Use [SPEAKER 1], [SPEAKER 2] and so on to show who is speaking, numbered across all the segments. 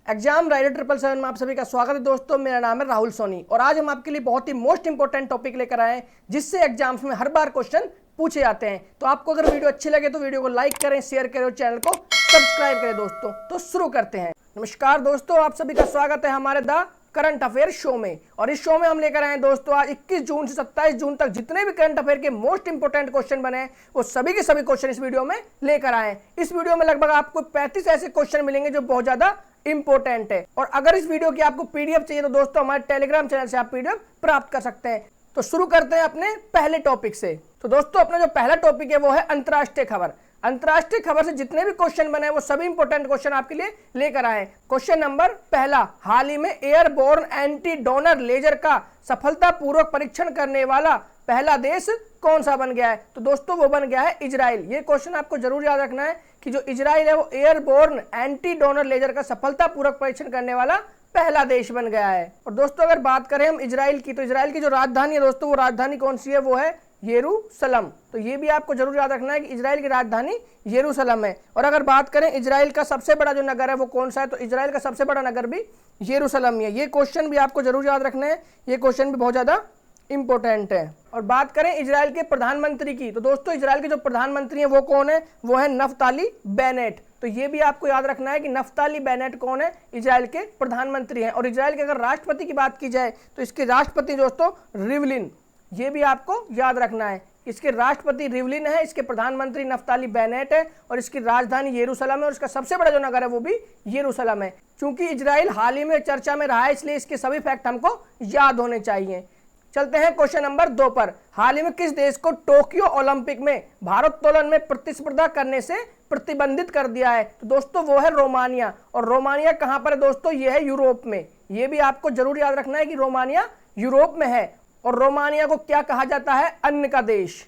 [SPEAKER 1] Exam rider 777 में आप सभी का स्वागत है दोस्तों। मेरा नाम है राहुल सोनी और आज हम आपके लिए बहुत ही मोस्ट इंपोर्टेंट टॉपिक लेकर आए हैं जिससे एग्जाम्स में हर बार क्वेश्चन पूछे जाते हैं। तो आपको अगर वीडियो अच्छी लगे तो वीडियो को लाइक करें, शेयर करें और चैनल को सब्सक्राइब करें दोस्तों। तो शुरू करते हैं। नमस्कार दोस्तों, आप सभी का स्वागत है हमारे द करंट अफेयर शो में। और इस शो में हम लेकर आए दोस्तों आज 21 जून से 27 जून तक जितने भी करंट अफेयर के मोस्ट इंपोर्टेंट क्वेश्चन बने वो सभी के सभी क्वेश्चन इस वीडियो में लेकर आए। इस वीडियो में लगभग आपको 35 ऐसे क्वेश्चन मिलेंगे जो बहुत ज्यादा इंपोर्टेंट है। और अगर इस वीडियो की आपको पीडीएफ चाहिए तो दोस्तों हमारे टेलीग्राम चैनल से आप पीडीएफ प्राप्त कर सकते हैं। तो शुरू करते हैं अपने पहले टॉपिक से। तो दोस्तों अपना जो पहला टॉपिक है वो है अंतरराष्ट्रीय खबर। अंतरराष्ट्रीय खबर से जितने भी क्वेश्चन बने वो सभी इंपोर्टेंट क्वेश्चन आपके लिए लेकर आए। क्वेश्चन नंबर पहला, हाल ही में एयरबोर्न एंटी डोनर लेजर का सफलतापूर्वक परीक्षण करने वाला पहला देश कौन सा बन गया है? तो दोस्तों वो बन गया है इजराइल। ये क्वेश्चन आपको जरूर याद रखना है कि जो इजराइल है वो एयरबोर्न एंटी डोनर लेजर का सफलतापूर्वक परीक्षण करने वाला पहला देश बन गया है। और दोस्तों अगर बात करें हम इजराइल की, तो इजराइल की जो राजधानी है दोस्तों वो राजधानी कौन सी है? वो है यरूशलम। तो ये भी आपको जरूर याद रखना है कि इजराइल की राजधानी यरूशलम है। और अगर बात करें इजराइल का सबसे बड़ा जो नगर है वो कौन सा है, तो इजराइल का सबसे बड़ा नगर भी यरूशलम ही है। ये क्वेश्चन भी आपको जरूर याद रखना है, ये क्वेश्चन भी बहुत ज्यादा इंपॉर्टेंट है। और बात करें इजराइल के प्रधानमंत्री की, तो दोस्तों इजराइल के जो प्रधानमंत्री हैं वो कौन है? वो है नफ्ताली बेनेट। तो ये भी आपको याद रखना है कि नफ्ताली बेनेट कौन है? इजराइल के प्रधानमंत्री हैं। और इजराइल के अगर राष्ट्रपति की बात की जाए तो इसके राष्ट्रपति दोस्तों रिवलिन, ये भी आपको याद रखना है। इसके राष्ट्रपति रिवलिन है, इसके प्रधानमंत्री नफ्ताली बेनेट है और इसकी राजधानी यरूशलम है और इसका सबसे बड़ा जो नगर है वो भी यरूशलम है। क्योंकि इजराइल हाल ही में चर्चा में रहा है इसलिए इसके सभी फैक्ट हमको याद होने चाहिए। चलते हैं क्वेश्चन नंबर 2 पर। हाल ही में किस देश को टोक्यो ओलंपिक में भारोत्तोलन में प्रतिस्पर्धा करने से प्रतिबंधित कर दिया है? तो दोस्तों वो है रोमानिया। और रोमानिया कहां पर है दोस्तों? ये है यूरोप में। ये भी आपको जरूर याद रखना है कि रोमानिया यूरोप में है। और रोमानिया को क्या कहा जाता है? अन्न का देश।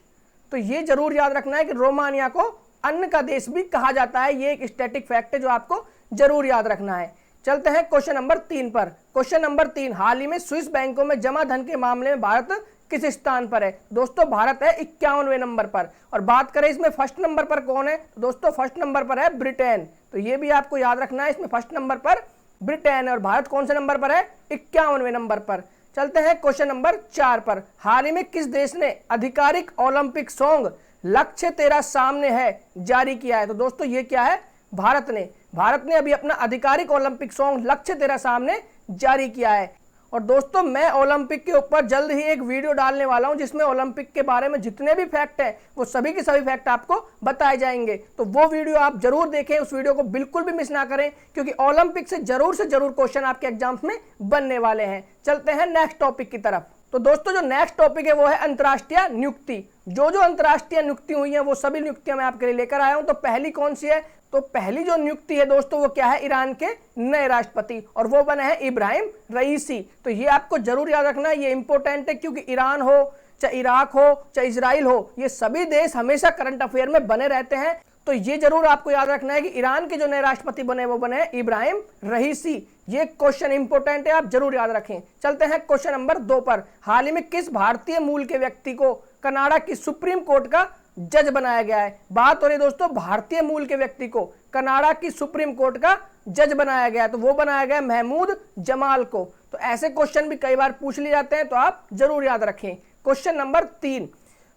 [SPEAKER 1] तो ये जरूर याद रखना है कि रोमानिया को अन्न का देश भी कहा जाता है। ये एक स्टैटिक फैक्ट है जो आपको जरूर याद रखना है। चलते हैं क्वेश्चन नंबर 3 पर। क्वेश्चन नंबर 3, हाल ही में स्विस बैंकों में जमा धन के मामले में भारत किस स्थान पर है? दोस्तों भारत है 51वें नंबर पर। और बात करें इसमें फर्स्ट नंबर पर कौन है? तो दोस्तों फर्स्ट नंबर पर है ब्रिटेन। तो ये भी आपको याद रखना है, इसमें फर्स्ट नंबर पर ब्रिटेन है और भारत कौन से नंबर पर है? 51वें नंबर पर। चलते हैं क्वेश्चन नंबर 4 पर। हाल ही में किस देश ने आधिकारिक ओलंपिक सॉन्ग लक्ष्य तेरा सामने है जारी किया है? तो दोस्तों ये क्या है? भारत ने अभी अपना आधिकारिक ओलंपिक सॉन्ग लक्ष्य तेरा सामने जारी किया है। और दोस्तों मैं ओलंपिक के ऊपर जल्द ही एक वीडियो डालने वाला हूं जिसमें ओलंपिक के बारे में जितने भी फैक्ट हैं वो सभी के सभी फैक्ट आपको बताए जाएंगे। तो वो वीडियो आप जरूर देखें, उस वीडियो को बिल्कुल भी मिस ना करें क्योंकि ओलंपिक से जरूर क्वेश्चन आपके एग्जाम्स में बनने वाले हैं। चलते हैं नेक्स्ट टॉपिक की तरफ। तो दोस्तों जो नेक्स्ट टॉपिक है वो है अंतरराष्ट्रीय नियुक्ति। जो अंतरराष्ट्रीय नियुक्ति हुई है वो सभी नियुक्तियां मैं आपके लिए लेकर आया हूं। तो पहली कौन सी है? तो पहली जो नियुक्ति है दोस्तों वो क्या है? ईरान के नए राष्ट्रपति और वो बने हैं इब्राहिम रईसी। तो ये आपको जरूर याद रखना है, ये इंपॉर्टेंट है क्योंकि ईरान हो चाहे इराक हो चाहे इजराइल हो, ये सभी देश हमेशा करंट अफेयर में बने रहते हैं। तो ये जरूर आपको याद रखना है कि ईरान के जो नए राष्ट्रपति बने वो बने इब्राहिम रईसी। ये क्वेश्चन इंपॉर्टेंट है, आप जरूर याद रखें। चलते हैं क्वेश्चन नंबर 2 पर। हाल ही में किस भारतीय मूल के व्यक्ति को कनाडा की सुप्रीम कोर्ट का जज बनाया गया है? बात हो रही दोस्तों भारतीय मूल के व्यक्ति को कनाडा की सुप्रीम कोर्ट का जज बनाया गया, तो वो बनाया गया महमूद जमाल को। तो ऐसे क्वेश्चन भी कई बार पूछ लिए जाते हैं तो आप जरूर याद रखें। क्वेश्चन नंबर 3,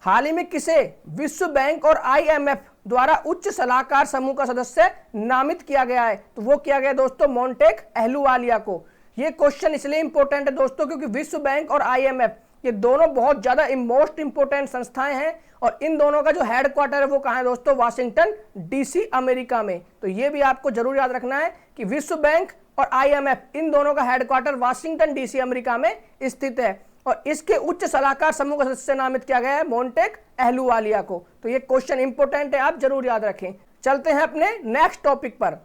[SPEAKER 1] हाल ही में किसे विश्व बैंक और IMF द्वारा उच्च सलाहकार समूह का सदस्य नामित किया गया है? तो वो किया गया दोस्तों मोंटेक अहलूवालिया को। ये क्वेश्चन इसलिए इंपॉर्टेंट है दोस्तों क्योंकि विश्व बैंक और IMF ये दोनों बहुत ज्यादा मोस्ट इंपोर्टेंट संस्थाएं हैं और इन दोनों का जो हेडक्वार्टर है वो कहां है दोस्तों? वाशिंगटन DC अमेरिका में। तो ये भी आपको जरूर याद रखना है कि विश्व बैंक और IMF इन दोनों का हेडक्वार्टर वाशिंगटन DC अमेरिका में स्थित है और इसके उच्च सलाहकार समूह का सदस्य नामित किया गया है मोंटेक अहलूवालिया को। तो ये क्वेश्चन इंपॉर्टेंट है, आप जरूर याद रखें। चलते हैं अपने नेक्स्ट टॉपिक पर।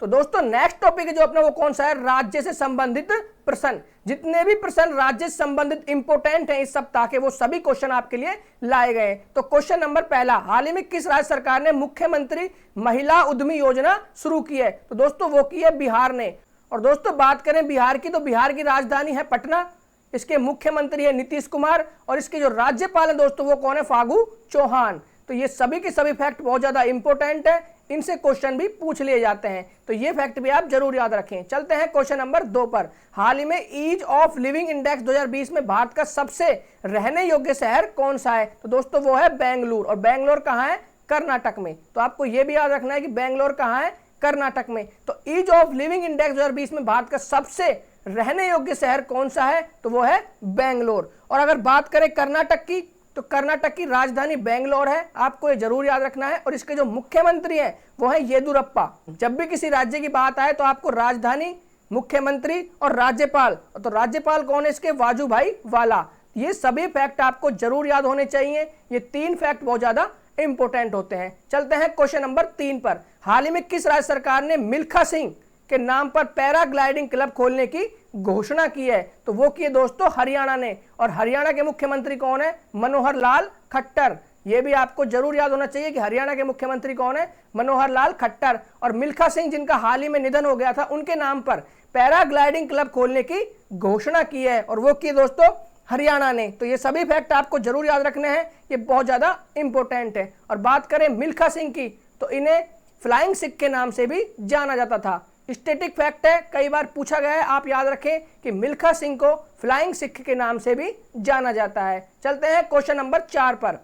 [SPEAKER 1] तो दोस्तों नेक्स्ट टॉपिक है जो अपना वो कौन सा है? राज्य से संबंधित प्रश्न। जितने भी प्रश्न राज्य से संबंधित इंपोर्टेंट हैं इस सप्ताह के वो सभी क्वेश्चन आपके लिए लाए गए। तो क्वेश्चन नंबर पहला, हाल ही में किस राज्य सरकार ने मुख्यमंत्री महिला उद्यमी योजना शुरू की है? तो दोस्तों वो की है बिहार ने। और दोस्तों बात करें बिहार की, तो बिहार की राजधानी है पटना, इसके मुख्यमंत्री है नीतीश कुमार और इसके जो राज्यपाल है दोस्तों वो कौन है? फागू चौहान। तो ये सभी के सभी फैक्ट बहुत ज्यादा इंपॉर्टेंट है, इनसे क्वेश्चन भी पूछ लिए जाते हैं, तो ये फैक्ट भी आप जरूर याद रखें। चलते हैं क्वेश्चन नंबर 2 पर। हाल ही में ईज ऑफ लिविंग इंडेक्स 2020 में भारत का सबसे रहने योग्य शहर कौन सा है? तो दोस्तों वो है बेंगलुरु। और बेंगलोर कहाँ है? कर्नाटक में। तो आपको ये भी याद रखना है कि बेंगलोर कहाँ है? कर्नाटक में। तो ईज ऑफ लिविंग इंडेक्स 2020 में भारत का सबसे रहने योग्य शहर कौन सा है? तो वो है बेंगलोर। और अगर बात करें कर्नाटक की, तो कर्नाटक की राजधानी बेंगलोर है, आपको ये जरूर याद रखना है। और इसके जो मुख्यमंत्री हैं वो है येदुरप्पा। जब भी किसी राज्य की बात आए तो आपको राजधानी, मुख्यमंत्री और राज्यपाल, तो राज्यपाल कौन है इसके? वाजूभाई वाला। ये सभी फैक्ट आपको जरूर याद होने चाहिए। ये 3 फैक्ट बहुत ज्यादा इंपोर्टेंट होते हैं। चलते हैं क्वेश्चन नंबर 3 पर। हाल ही में किस राज्य सरकार ने मिल्खा सिंह के नाम पर पैराग्लाइडिंग क्लब खोलने की घोषणा की है? तो वो की है दोस्तों हरियाणा ने। और हरियाणा के मुख्यमंत्री कौन है? मनोहर लाल खट्टर। ये भी आपको जरूर याद होना चाहिए कि हरियाणा के मुख्यमंत्री कौन है? मनोहर लाल खट्टर। और मिल्खा सिंह जिनका हाल ही में निधन हो गया था, उनके नाम पर पैराग्लाइडिंग क्लब खोलने की घोषणा की है, और वो की दोस्तों हरियाणा ने। तो ये सभी फैक्ट आपको जरूर याद रखने हैं, ये बहुत ज्यादा इंपॉर्टेंट है। और बात करें मिल्खा सिंह की, तो इन्हें फ्लाइंग सिख के नाम से भी जाना जाता था। स्टैटिक फैक्ट है, कई बार पूछा गया है, आप याद रखें कि मिल्खा सिंह को फ्लाइंग सिख के नाम से भी जाना जाता है। चलते हैं क्वेश्चन नंबर 4 पर।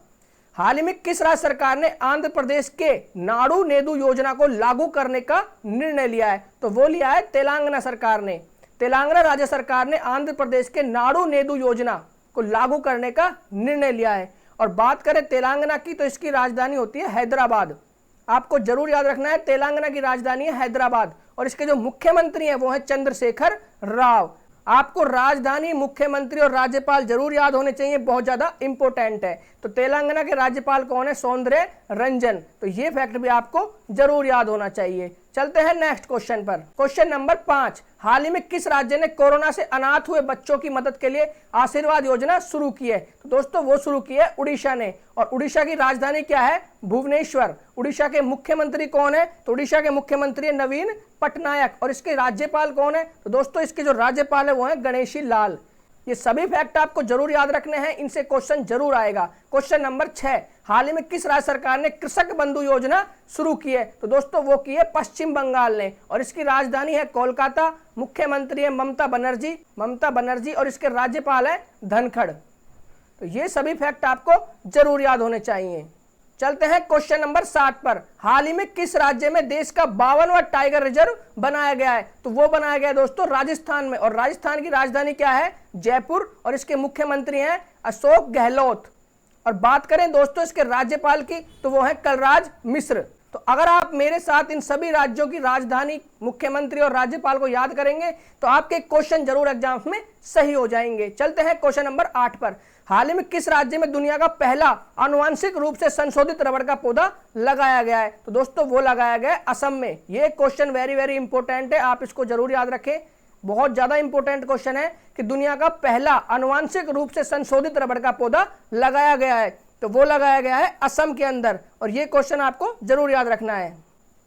[SPEAKER 1] हाल ही में किस राज्य सरकार ने आंध्र प्रदेश के नाडू नेदू योजना को लागू करने का निर्णय लिया है? तो वो लिया है तेलंगाना सरकार ने। तेलंगाना राज्य सरकार ने आंध्र प्रदेश के नाडू नेदू योजना को लागू करने का निर्णय लिया है। और बात करें तेलंगाना की, तो इसकी राजधानी होती है हैदराबाद। आपको जरूर याद रखना है, तेलंगाना की राजधानी है हैदराबाद। और इसके जो मुख्यमंत्री हैं वो है चंद्रशेखर राव। आपको राजधानी, मुख्यमंत्री और राज्यपाल जरूर याद होने चाहिए, बहुत ज्यादा इंपॉर्टेंट है। तो तेलंगाना के राज्यपाल कौन है? सौंदर्य रंजन। तो ये फैक्ट भी आपको जरूर याद होना चाहिए। चलते हैं नेक्स्ट क्वेश्चन पर। Question number 5। हाल ही में किस राज्य ने कोरोना से अनाथ हुए बच्चों की मदद के लिए आशीर्वाद योजना शुरू की है? तो दोस्तों वो शुरू की है उड़ीसा ने। और उड़ीसा की राजधानी क्या है? भुवनेश्वर। उड़ीसा के मुख्यमंत्री कौन है? तो उड़ीसा के मुख्यमंत्री है नवीन पटनायक। और इसके राज्यपाल कौन है? तो दोस्तों इसके जो राज्यपाल है वो है गणेशी लाल। ये सभी फैक्ट आपको जरूर याद रखने हैं, इनसे क्वेश्चन जरूर आएगा। Question number 6। हाल ही में किस राज्य सरकार ने कृषक बंधु योजना शुरू की है? तो दोस्तों वो की है पश्चिम बंगाल ने। और इसकी राजधानी है कोलकाता। मुख्यमंत्री है ममता बनर्जी और इसके राज्यपाल है धनखड़। तो ये सभी फैक्ट आपको जरूर याद होने चाहिए। चलते हैं क्वेश्चन नंबर 7 पर। हाल ही में किस राज्य में देश का 52वां टाइगर रिजर्व बनाया गया है? तो वो बनाया गया है दोस्तों राजस्थान में। और राजस्थान की राजधानी क्या है? जयपुर। और इसके मुख्यमंत्री हैं अशोक गहलोत। और बात करें दोस्तों इसके राज्यपाल की, तो वो है कलराज मिश्र। तो अगर आप मेरे साथ इन सभी राज्यों की राजधानी, मुख्यमंत्री और राज्यपाल को याद करेंगे तो आपके क्वेश्चन जरूर एग्जाम्स में सही हो जाएंगे। चलते हैं क्वेश्चन नंबर 8 पर। हाल ही में किस राज्य में दुनिया का पहला आनुवंशिक रूप से संशोधित रबड़ का पौधा लगाया गया है? तो दोस्तों वो लगाया गया है असम में। ये क्वेश्चन वेरी इंपॉर्टेंट है, आप इसको जरूर याद रखें। बहुत ज्यादा इंपॉर्टेंट क्वेश्चन है कि दुनिया का पहला आनुवंशिक रूप से संशोधित रबड़ का पौधा लगाया गया है, तो वो लगाया गया है असम के अंदर। और ये क्वेश्चन आपको जरूर याद रखना है।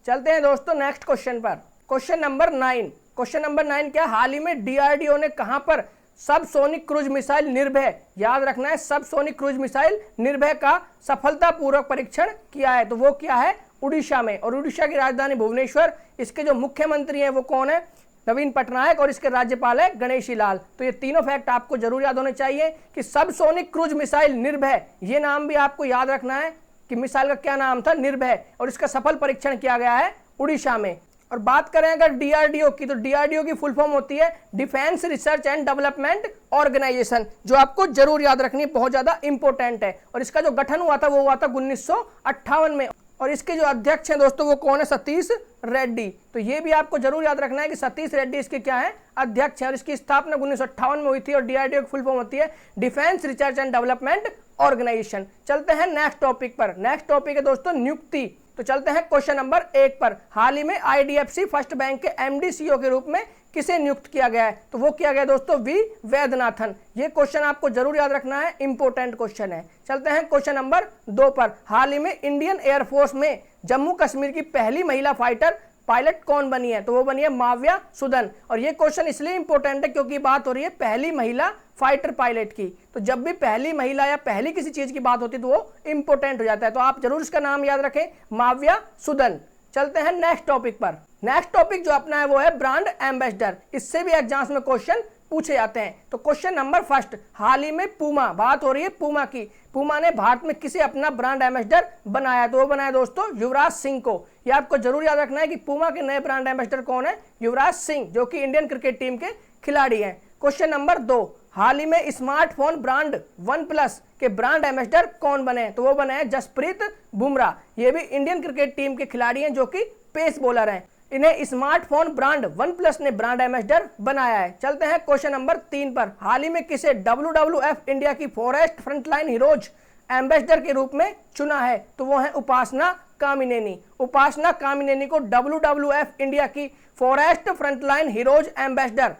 [SPEAKER 1] चलते हैं दोस्तों नेक्स्ट क्वेश्चन पर। Question number 9। क्वेश्चन नंबर 9 क्या? हाल ही में डीआरडीओ ने कहां पर सबसोनिक क्रूज मिसाइल निर्भय, याद रखना है, सबसोनिक क्रूज मिसाइल निर्भय का सफलतापूर्वक परीक्षण किया है? तो वो क्या है? उड़ीसा में। और उड़ीसा की राजधानी भुवनेश्वर। इसके जो मुख्यमंत्री हैं वो कौन है? नवीन पटनायक। और इसके राज्यपाल है गणेशी लाल। तो ये तीनों फैक्ट आपको जरूर याद होने चाहिए कि सबसोनिक क्रूज मिसाइल निर्भय, ये नाम भी आपको याद रखना है कि मिसाइल का क्या नाम था? निर्भय। और इसका सफल परीक्षण किया गया है उड़ीसा में। और बात करें अगर डीआरडीओ की, तो डीआरडीओ की फुल फॉर्म होती है defence research and development organisation, जो आपको जरूर याद रखनी है, बहुत ज्यादा इंपॉर्टेंट है। और इसका जो गठन हुआ था वो हुआ था 1958 में। और इसके जो अध्यक्ष हैं दोस्तों वो कौन है? सतीश रेड्डी। तो ये भी आपको जरूर याद रखना है कि सतीश रेड्डी इसके क्या है? अध्यक्ष है। और इसकी स्थापना 1958 में हुई थी। और डीआरडीओ की फुल फॉर्म होती है defence research and development organisation. चलते हैं नेक्स्ट टॉपिक पर। नेक्स्ट टॉपिक है दोस्तों नियुक्ति। तो चलते हैं क्वेश्चन नंबर 1 पर। हाल ही में आईडीएफसी फर्स्ट बैंक के एमडी सीईओ के रूप में किसे नियुक्त किया गया है? तो वो किया गया दोस्तों वी वैद्यनाथन। ये क्वेश्चन आपको जरूर याद रखना है, इंपॉर्टेंट क्वेश्चन है। चलते हैं क्वेश्चन नंबर 2 पर। हाल ही में इंडियन एयरफोर्स में जम्मू कश्मीर की पहली महिला फाइटर पायलट कौन बनी है? तो वो बनी है माव्या सुदन। और ये क्वेश्चन इसलिए इंपॉर्टेंट है क्योंकि बात हो रही है पहली महिला फाइटर पायलट की। तो जब भी पहली महिला या पहली किसी चीज की बात होती है तो वो इंपॉर्टेंट हो जाता है। तो आप जरूर इसका नाम याद रखें, माव्या सुदन। चलते हैं नेक्स्ट टॉपिक पर। नेक्स्ट टॉपिक जो अपना है वो है ब्रांड एम्बेसडर। इससे भी एग्जाम्स में क्वेश्चन पूछे जाते हैं। तो क्वेश्चन नंबर फर्स्ट, हाल ही में पूमा, बात हो रही है पूमा की, पूमा ने भारत में किसे अपना ब्रांड एम्बेसडर बनाया? तो वो बनाया दोस्तों युवराज सिंह को। ये आपको जरूर याद रखना है कि पूमा के नए ब्रांड एम्बेसडर कौन है? युवराज सिंह, जो कि इंडियन क्रिकेट टीम के खिलाड़ी हैं। क्वेश्चन नंबर 2, हाल ही में स्मार्टफोन ब्रांड वन प्लस के ब्रांड एम्बेसडर कौन बने? तो वो बने हैं जसप्रीत बुमराह। ये भी इंडियन क्रिकेट टीम के खिलाड़ी हैं जो कि पेस बॉलर हैं। इन्हें स्मार्टफोन ब्रांड वन प्लस ने ब्रांड एम्बेसडर बनाया है। चलते हैं क्वेश्चन नंबर 3 पर। हाल ही में किसे WWF इंडिया की फॉरेस्ट फ्रंटलाइन हीरोज एम्बेसडर के रूप में चुना है? तो वो है उपासना कामिनेनी। उपासना कामिनेनी को WWF इंडिया की फॉरेस्ट फ्रंटलाइन हीरोज एम्बेसडर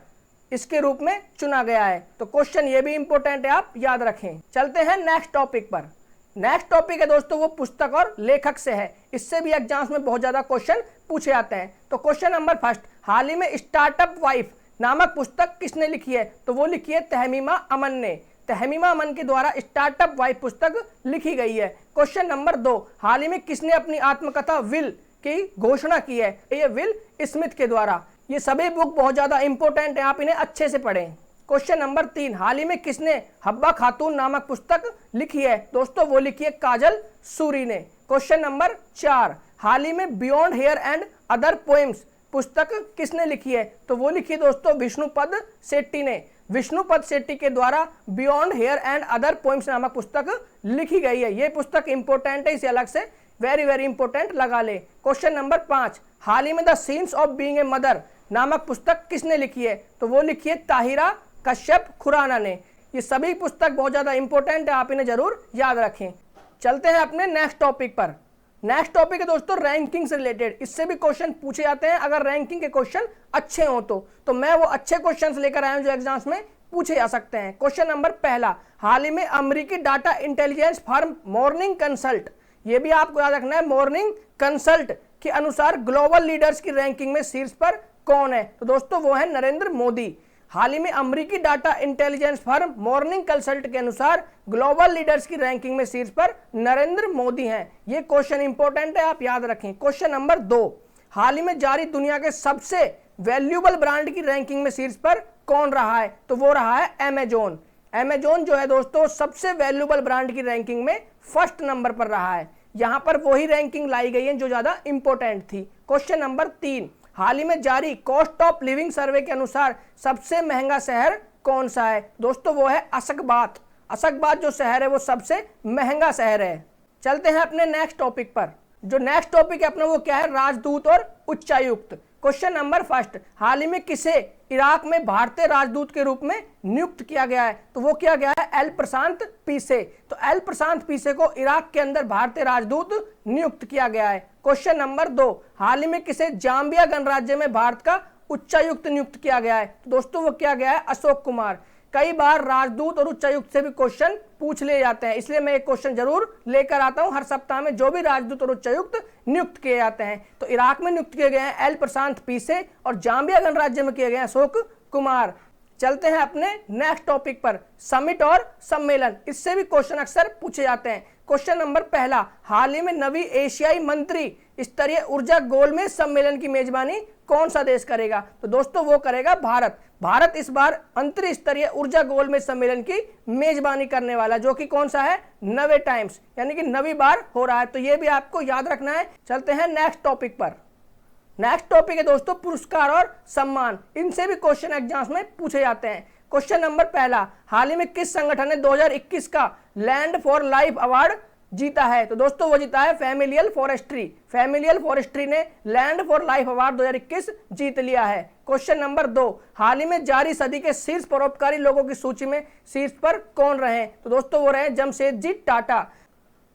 [SPEAKER 1] इसके रूप में चुना गया है। तो क्वेश्चन ये भी इंपॉर्टेंट है, आप याद रखें। चलते हैं नेक्स्ट टॉपिक पर। नेक्स्ट टॉपिक है दोस्तों वो पुस्तक और लेखक से है। इससे भी एग्जाम्स में बहुत ज्यादा क्वेश्चन पूछे जाते हैं। तो क्वेश्चन नंबर फर्स्ट, हाल ही में स्टार्टअप वाइफ नामक पुस्तक किसने लिखी है? तो वो लिखी है तहमीमा अमन ने। तहमीमा अमन के द्वारा स्टार्टअप वाइफ पुस्तक लिखी गई है। क्वेश्चन नंबर 2, हाल ही में किसने अपनी आत्मकथा विल की घोषणा की है? ये विल स्मिथ के द्वारा। ये सभी बुक बहुत ज्यादा इंपॉर्टेंट है, आप इन्हें अच्छे से पढ़ें। क्वेश्चन नंबर 3, हाल ही में किसने हब्बा खातून नामक पुस्तक लिखी है? दोस्तों वो लिखी है काजल सूरी ने। क्वेश्चन नंबर 4, हाल ही में beyond here and other poems पुस्तक किसने लिखी है? तो वो लिखी है दोस्तों विष्णुपद शेट्टी ने। विष्णुपद शेट्टी के द्वारा beyond here and other poems नामक पुस्तक लिखी गई है। ये पुस्तक इंपॉर्टेंट है, इसे अलग से वेरी वेरी इंपॉर्टेंट लगा ले। क्वेश्चन नंबर 5, हाल ही में the scenes of being a mother नामक पुस्तक किसने लिखी है? तो वो लिखी है ताहिरा कश्यप खुराना ने। ये सभी पुस्तक बहुत ज्यादा इंपॉर्टेंट है, आप इन्हें जरूर याद रखें। चलते हैं अपने नेक्स्ट टॉपिक पर। नेक्स्ट टॉपिक है दोस्तों रैंकिंग से रिलेटेड। इससे भी क्वेश्चन पूछे जाते हैं अगर रैंकिंग के क्वेश्चन अच्छे हो तो मैं वो अच्छे क्वेश्चंस लेकर आया हूं जो एग्जाम्स में पूछे जा सकते हैं। क्वेश्चन नंबर पहला, हाल ही में अमेरिकी data intelligence firm morning consult, ये भी आपको याद रखना है, मॉर्निंग कंसल्ट के अनुसार ग्लोबल लीडर्स की रैंकिंग में शीर्ष पर कौन है? तो दोस्तों वो है नरेंद्र मोदी। हाल ही में अमेरिकी data intelligence firm morning consult के अनुसार ग्लोबल लीडर्स की रैंकिंग में शीर्ष पर नरेंद्र मोदी हैं। ये क्वेश्चन इंपॉर्टेंट है, आप याद रखें। क्वेश्चन नंबर 2, हाल ही में जारी दुनिया के सबसे वैल्यूएबल ब्रांड की रैंकिंग में शीर्ष पर कौन रहा है? तो वो रहा है अमेजोन। अमेजोन जो है दोस्तों सबसे वैल्यूएबल ब्रांड की रैंकिंग में फर्स्ट नंबर पर रहा है। यहां पर वही रैंकिंग लाई गई है जो ज्यादा इंपॉर्टेंट थी। क्वेश्चन नंबर 3, हाल ही में जारी कॉस्ट ऑफ लिविंग सर्वे के अनुसार सबसे महंगा शहर कौन सा है? दोस्तों वो है अशकबाद। अशकबाद जो शहर है वो सबसे महंगा शहर है। चलते हैं अपने नेक्स्ट टॉपिक पर। जो नेक्स्ट टॉपिक है अपना वो क्या है? राजदूत और उच्चायुक्त। क्वेश्चन नंबर फर्स्ट, हाल ही में किसे इराक में भारतीय राजदूत के रूप में नियुक्त किया गया है? तो वो किया गया है एल प्रशांत पीसे। तो एल प्रशांत पीसे को इराक के अंदर भारतीय राजदूत नियुक्त किया गया है। क्वेश्चन नंबर 2, हाल ही में किसे जाम्बिया गणराज्य में भारत का उच्चायुक्त नियुक्त किया गया है? तो दोस्तों वो किया गया है अशोक कुमार। कई बार राजदूत और उच्चायुक्त से भी क्वेश्चन पूछ ले जाते हैं, इसलिए मैं एक क्वेश्चन जरूर लेकर आता हूं हर सप्ताह में। जो भी राजदूत और उच्चायुक्त नियुक्त किए जाते हैं, तो इराक में नियुक्त किए गए हैं एल प्रशांत पीसे और जाम्बिया गणराज्य में किए गए हैं अशोक कुमार। चलते हैं अपने नेक्स्ट टॉपिक पर, समिट और सम्मेलन। इससे भी क्वेश्चन अक्सर पूछे जाते हैं। क्वेश्चन नंबर पहला, हाल ही में नवी एशियाई मंत्री स्तरीय ऊर्जा गोलमेज सम्मेलन की मेजबानी कौन सा देश करेगा? तो दोस्तों वो करेगा भारत। भारत इस बार अंतरस्तरीय ऊर्जा गोलमेज सम्मेलन की मेजबानी करने वाला, जो कि कौन सा है? नवे टाइम्स, यानी कि नवी बार हो रहा है। तो ये भी आपको याद रखना है। चलते हैं नेक्स्ट टॉपिक पर। नेक्स्ट टॉपिक है दोस्तों पुरस्कार और सम्मान। इनसे भी क्वेश्चन एग्जाम्स में पूछे जाते हैं। क्वेश्चन नंबर पहला, हाल ही में किस संगठन ने 2021 का लैंड फॉर लाइफ अवार्ड जीता है? तो दोस्तों वो जीता है फैमिलियल फॉरेस्ट्री। फैमिलियल फॉरेस्ट्री ने लैंड फॉर लाइफ अवार्ड 2021 जीत लिया है। क्वेश्चन नंबर 2, हाल ही में जारी सदी के शीर्ष परोपकारी लोगों की सूची में शीर्ष पर कौन रहे? तो दोस्तों वो रहे जमशेदजी टाटा।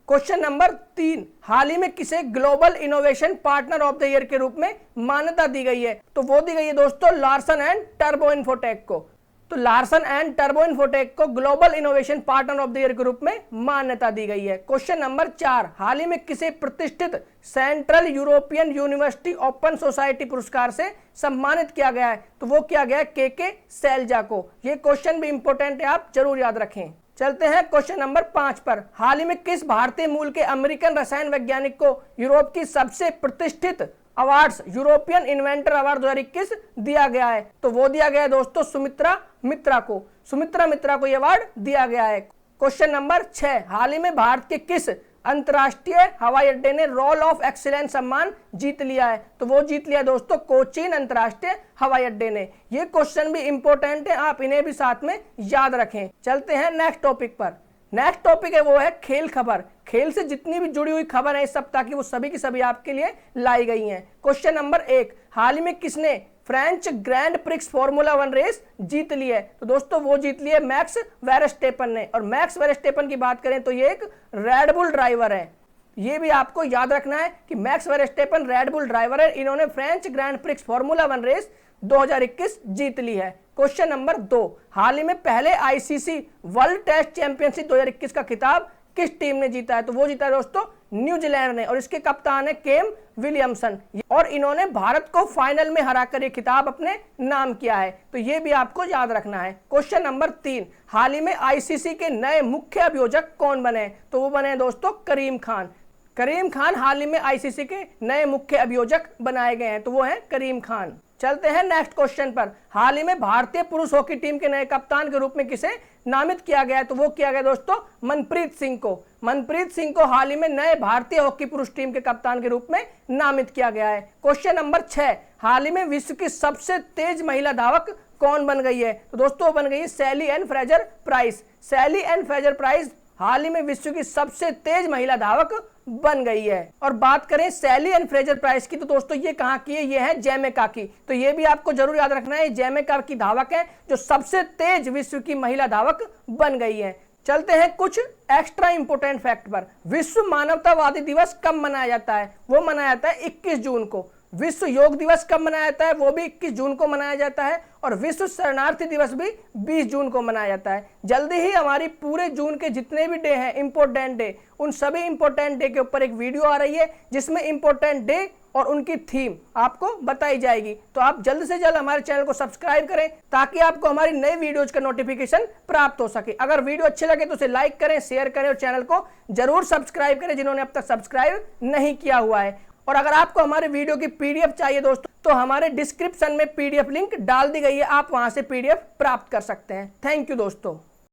[SPEAKER 1] क्वेश्चन नंबर 3, हाल ही में किसे global innovation partner of the year के रूप में मान्यता दी गई है? तो वो दी गई है दोस्तों लार्सन एंड टर्बो इन्फोटेक को। तो लार्सन एंड टर्बो इन्फोटेक को global innovation partner of the year के रूप में मान्यता दी गई है। क्वेश्चन नंबर 4, हाल ही में किसे प्रतिष्ठित central European university open society पुरस्कार से सम्मानित किया गया है? तो वो किया गया है के सैलजा को। ये क्वेश्चन भी इंपॉर्टेंट है, आप जरूर याद रखें। चलते हैं क्वेश्चन नंबर 5 पर। हाल ही में किस भारतीय मूल के अमेरिकन रसायन वैज्ञानिक को यूरोप की सबसे प्रतिष्ठित अवार्ड्स यूरोपियन इन्वेंटर अवार्ड 2021 दिया गया है? तो वो दिया गया है दोस्तों सुमित्रा मित्रा को। सुमित्रा मित्रा को यह अवार्ड दिया गया है। क्वेश्चन नंबर 6, हाल ही में भारत के किस अंतर्राष्ट्रीय हवाई अड्डे ने रोल ऑफ एक्सीलेंस सम्मान जीत लिया है? तो वो जीत लिया दोस्तों कोचीन अंतर्राष्ट्रीय हवाई अड्डे ने। ये क्वेश्चन भी इंपॉर्टेंट है, आप इन्हें भी साथ में याद रखें। चलते हैं नेक्स्ट टॉपिक पर। नेक्स्ट टॉपिक है वो है खेल खबर। खेल से जितनी भी जुड़ी हुई खबर है इस सप्ताह की वो सभी की सभी आपके लिए लाई गई हैं। क्वेश्चन नंबर 1, हाल ही में किसने French grand prix formula 1 race जीत ली है? तो दोस्तों वो जीत ली है मैक्स वेरस्टेपन ने। और मैक्स वेरस्टेपन की बात करें तो ये एक रेड बुल ड्राइवर है। ये भी आपको याद रखना है कि Max Verstappen Red Bull driver है। इन्होंने French grand prix formula 1 race 2021 जीत ली है। क्वेश्चन नंबर 2, हाल ही में पहले आईसीसी वर्ल्ड टेस्ट चैंपियनशिप 2021 का खिताब किस टीम ने जीता है? तो वो जीता है दोस्तों न्यूजीलैंड ने और इसके कप्तान है केम विलियमसन और इन्होंने भारत को फाइनल में हराकर ये खिताब अपने नाम किया है। तो ये भी आपको याद रखना है। क्वेश्चन नंबर 3, हाल ही में आईसीसी के नए मुख्य अभियोजक कौन बने? तो वो बने दोस्तों करीम खान। करीम खान हाल ही में आईसीसी के नए मुख्य अभियोजक बनाए गए हैं, तो वो हैं करीम खान। चलते हैं नेक्स्ट क्वेश्चन पर। हाल ही में भारतीय पुरुष हॉकी टीम के नए कप्तान के रूप में किसे नामित किया गया है? तो वो किया गया दोस्तों मनप्रीत सिंह को। मनप्रीत सिंह को हाल ही में नए भारतीय हॉकी पुरुष टीम के कप्तान के रूप में नामित किया गया है। क्वेश्चन नंबर 6, हाल ही में विश्व की सबसे तेज महिला धावक कौन बन गई है? तो दोस्तों बन गई है सैली एन फ्रेजर प्राइस। सैली एन फ्रेजर प्राइस हाल ही में विश्व की सबसे तेज महिला धावक बन गई है। और बात करें सैली एन फ्रेजर प्राइस की तो दोस्तों ये कहाँ की है? ये है जैमेका की। तो ये भी आपको जरूर याद रखना है, जैमेका की धावक है जो सबसे तेज विश्व की महिला धावक बन गई है। चलते हैं कुछ एक्स्ट्रा इंपोर्टेंट फैक्ट पर। विश्व मानवतावादी दिवस कब मनाया जाता है? वो मनाया जाता है 21 जून को। विश्व योग दिवस कब मनाया जाता है? वो भी 21 जून को मनाया जाता है। और विश्व शरणार्थी दिवस भी 20 जून को मनाया जाता है। जल्दी ही हमारी पूरे जून के जितने भी डे हैं इंपॉर्टेंट डे, उन सभी इंपॉर्टेंट डे के ऊपर एक वीडियो आ रही है जिसमें इंपॉर्टेंट डे और उनकी थीम आपको बताई जाएगी। तो आप जल्द से जल्द हमारे चैनल को सब्सक्राइब करें ताकि आपको हमारी नई वीडियोज का नोटिफिकेशन प्राप्त हो सके। अगर वीडियो अच्छे लगे तो उसे लाइक करें, शेयर करें और चैनल को जरूर सब्सक्राइब करें जिन्होंने अब तक सब्सक्राइब नहीं किया हुआ है। और अगर आपको हमारे वीडियो की पीडीएफ चाहिए दोस्तों तो हमारे डिस्क्रिप्शन में पीडीएफ लिंक डाल दी गई है, आप वहां से पीडीएफ प्राप्त कर सकते हैं। थैंक यू दोस्तों।